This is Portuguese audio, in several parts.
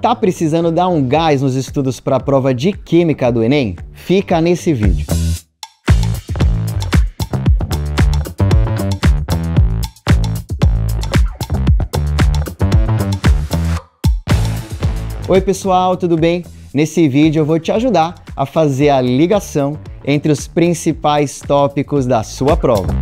Tá precisando dar um gás nos estudos para a prova de Química do Enem? Fica nesse vídeo. Oi pessoal, tudo bem? Nesse vídeo eu vou te ajudar a fazer a ligação entre os principais tópicos da sua prova.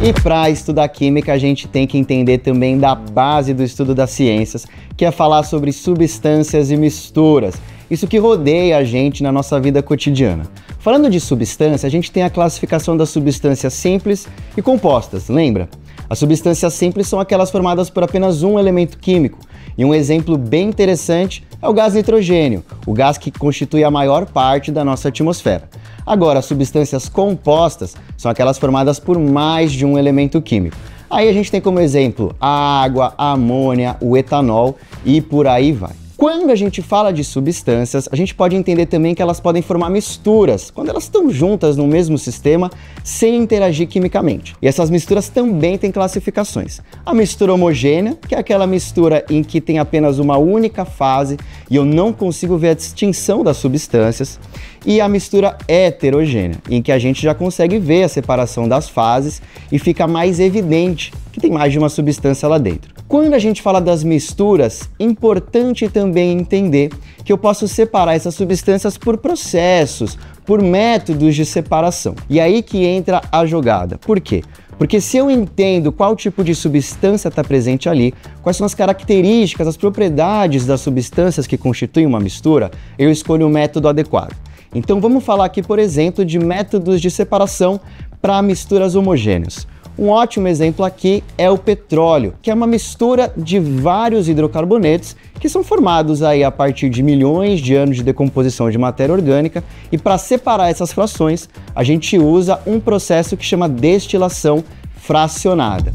E para estudar Química, a gente tem que entender também da base do estudo das ciências, que é falar sobre substâncias e misturas. Isso que rodeia a gente na nossa vida cotidiana. Falando de substância, a gente tem a classificação das substâncias simples e compostas, lembra? As substâncias simples são aquelas formadas por apenas um elemento químico. E um exemplo bem interessante é o gás nitrogênio, o gás que constitui a maior parte da nossa atmosfera. Agora, as substâncias compostas são aquelas formadas por mais de um elemento químico. Aí a gente tem como exemplo a água, a amônia, o etanol e por aí vai. Quando a gente fala de substâncias, a gente pode entender também que elas podem formar misturas, quando elas estão juntas no mesmo sistema, sem interagir quimicamente. E essas misturas também têm classificações. A mistura homogênea, que é aquela mistura em que tem apenas uma única fase e eu não consigo ver a distinção das substâncias. E a mistura heterogênea, em que a gente já consegue ver a separação das fases e fica mais evidente que tem mais de uma substância lá dentro. Quando a gente fala das misturas, é importante também entender que eu posso separar essas substâncias por processos, por métodos de separação. E aí que entra a jogada. Por quê? Porque se eu entendo qual tipo de substância está presente ali, quais são as características, as propriedades das substâncias que constituem uma mistura, eu escolho o método adequado. Então vamos falar aqui, por exemplo, de métodos de separação para misturas homogêneas. Um ótimo exemplo aqui é o petróleo, que é uma mistura de vários hidrocarbonetos que são formados aí a partir de milhões de anos de decomposição de matéria orgânica, e para separar essas frações, a gente usa um processo que chama destilação fracionada.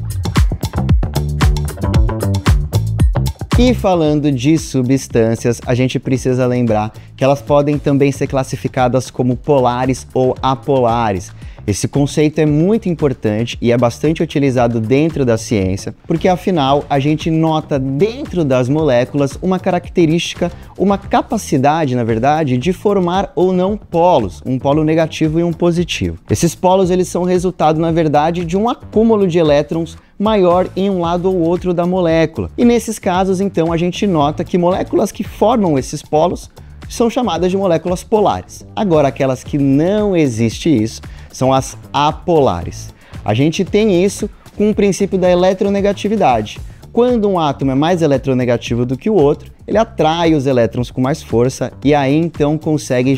E falando de substâncias, a gente precisa lembrar que elas podem também ser classificadas como polares ou apolares. Esse conceito é muito importante e é bastante utilizado dentro da ciência, porque afinal a gente nota dentro das moléculas uma característica, uma capacidade, na verdade, de formar ou não polos, um polo negativo e um positivo. Esses polos eles são resultado, na verdade, de um acúmulo de elétrons maior em um lado ou outro da molécula. E nesses casos, então, a gente nota que moléculas que formam esses polos são chamadas de moléculas polares. Agora, aquelas que não existe isso, são as apolares. A gente tem isso com o princípio da eletronegatividade. Quando um átomo é mais eletronegativo do que o outro, ele atrai os elétrons com mais força e aí então consegue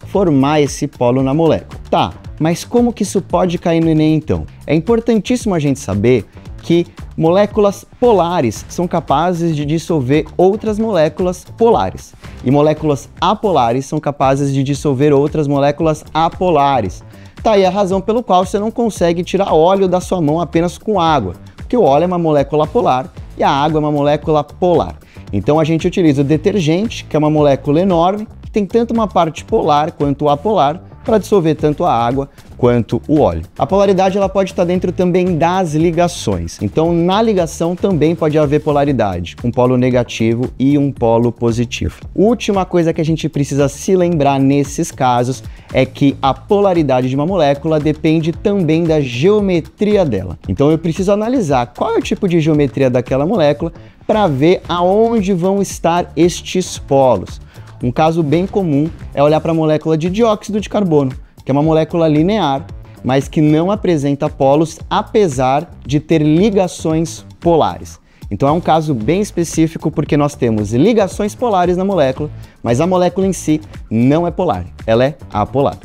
formar esse polo na molécula. Tá, mas como que isso pode cair no Enem então? É importantíssimo a gente saber que moléculas polares são capazes de dissolver outras moléculas polares e moléculas apolares são capazes de dissolver outras moléculas apolares. Tá aí a razão pelo qual você não consegue tirar óleo da sua mão apenas com água, porque o óleo é uma molécula polar e a água é uma molécula polar. Então a gente utiliza o detergente, que é uma molécula enorme, que tem tanto uma parte polar quanto apolar, para dissolver tanto a água quanto o óleo. A polaridade ela pode estar dentro também das ligações. Então, na ligação também pode haver polaridade, um polo negativo e um polo positivo. Última coisa que a gente precisa se lembrar nesses casos é que a polaridade de uma molécula depende também da geometria dela. Então, eu preciso analisar qual é o tipo de geometria daquela molécula para ver aonde vão estar estes polos. Um caso bem comum é olhar para a molécula de dióxido de carbono, que é uma molécula linear, mas que não apresenta polos, apesar de ter ligações polares. Então é um caso bem específico porque nós temos ligações polares na molécula, mas a molécula em si não é polar, ela é apolar.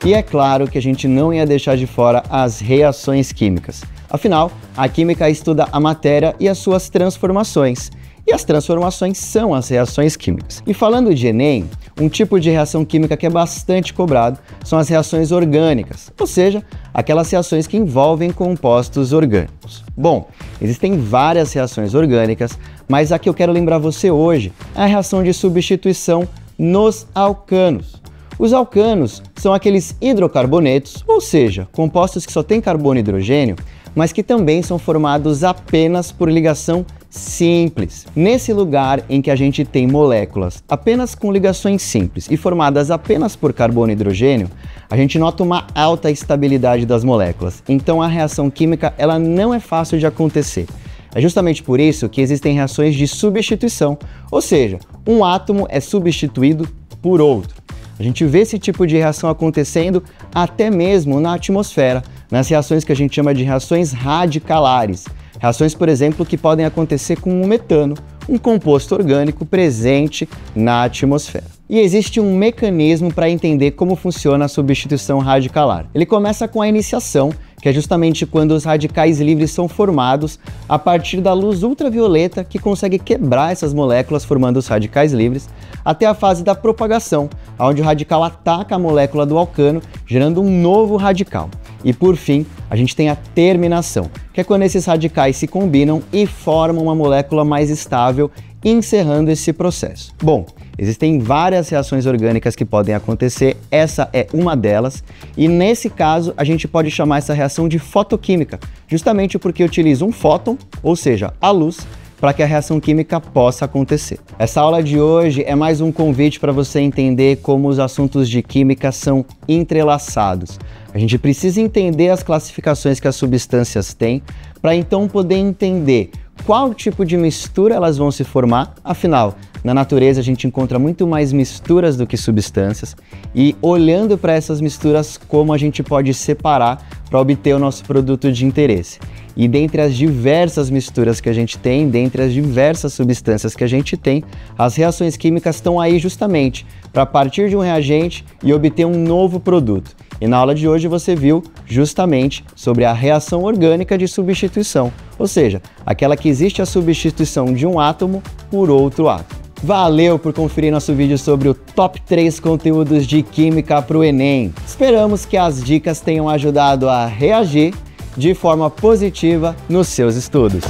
E é claro que a gente não ia deixar de fora as reações químicas. Afinal, a química estuda a matéria e as suas transformações. E as transformações são as reações químicas. E falando de Enem, um tipo de reação química que é bastante cobrado são as reações orgânicas, ou seja, aquelas reações que envolvem compostos orgânicos. Bom, existem várias reações orgânicas, mas a que eu quero lembrar você hoje é a reação de substituição nos alcanos. Os alcanos são aqueles hidrocarbonetos, ou seja, compostos que só têm carbono e hidrogênio, mas que também são formados apenas por ligação simples. Nesse lugar em que a gente tem moléculas apenas com ligações simples e formadas apenas por carbono e hidrogênio, a gente nota uma alta estabilidade das moléculas. Então a reação química ela não é fácil de acontecer. É justamente por isso que existem reações de substituição, ou seja, um átomo é substituído por outro. A gente vê esse tipo de reação acontecendo até mesmo na atmosfera, nas reações que a gente chama de reações radicalares. Reações, por exemplo, que podem acontecer com o metano, um composto orgânico presente na atmosfera. E existe um mecanismo para entender como funciona a substituição radicalar. Ele começa com a iniciação, que é justamente quando os radicais livres são formados a partir da luz ultravioleta que consegue quebrar essas moléculas formando os radicais livres, até a fase da propagação, onde o radical ataca a molécula do alcano, gerando um novo radical. E por fim, a gente tem a terminação, que é quando esses radicais se combinam e formam uma molécula mais estável, encerrando esse processo. Bom, existem várias reações orgânicas que podem acontecer, essa é uma delas, e nesse caso a gente pode chamar essa reação de fotoquímica, justamente porque utiliza um fóton, ou seja, a luz, para que a reação química possa acontecer. Essa aula de hoje é mais um convite para você entender como os assuntos de química são entrelaçados. A gente precisa entender as classificações que as substâncias têm, para então poder entender qual tipo de mistura elas vão se formar. Afinal, na natureza a gente encontra muito mais misturas do que substâncias, e olhando para essas misturas, como a gente pode separar para obter o nosso produto de interesse. E dentre as diversas misturas que a gente tem, dentre as diversas substâncias que a gente tem, as reações químicas estão aí justamente para partir de um reagente e obter um novo produto. E na aula de hoje você viu justamente sobre a reação orgânica de substituição, ou seja, aquela que existe a substituição de um átomo por outro átomo. Valeu por conferir nosso vídeo sobre o Top 3 conteúdos de Química para o Enem. Esperamos que as dicas tenham ajudado a reagir de forma positiva nos seus estudos.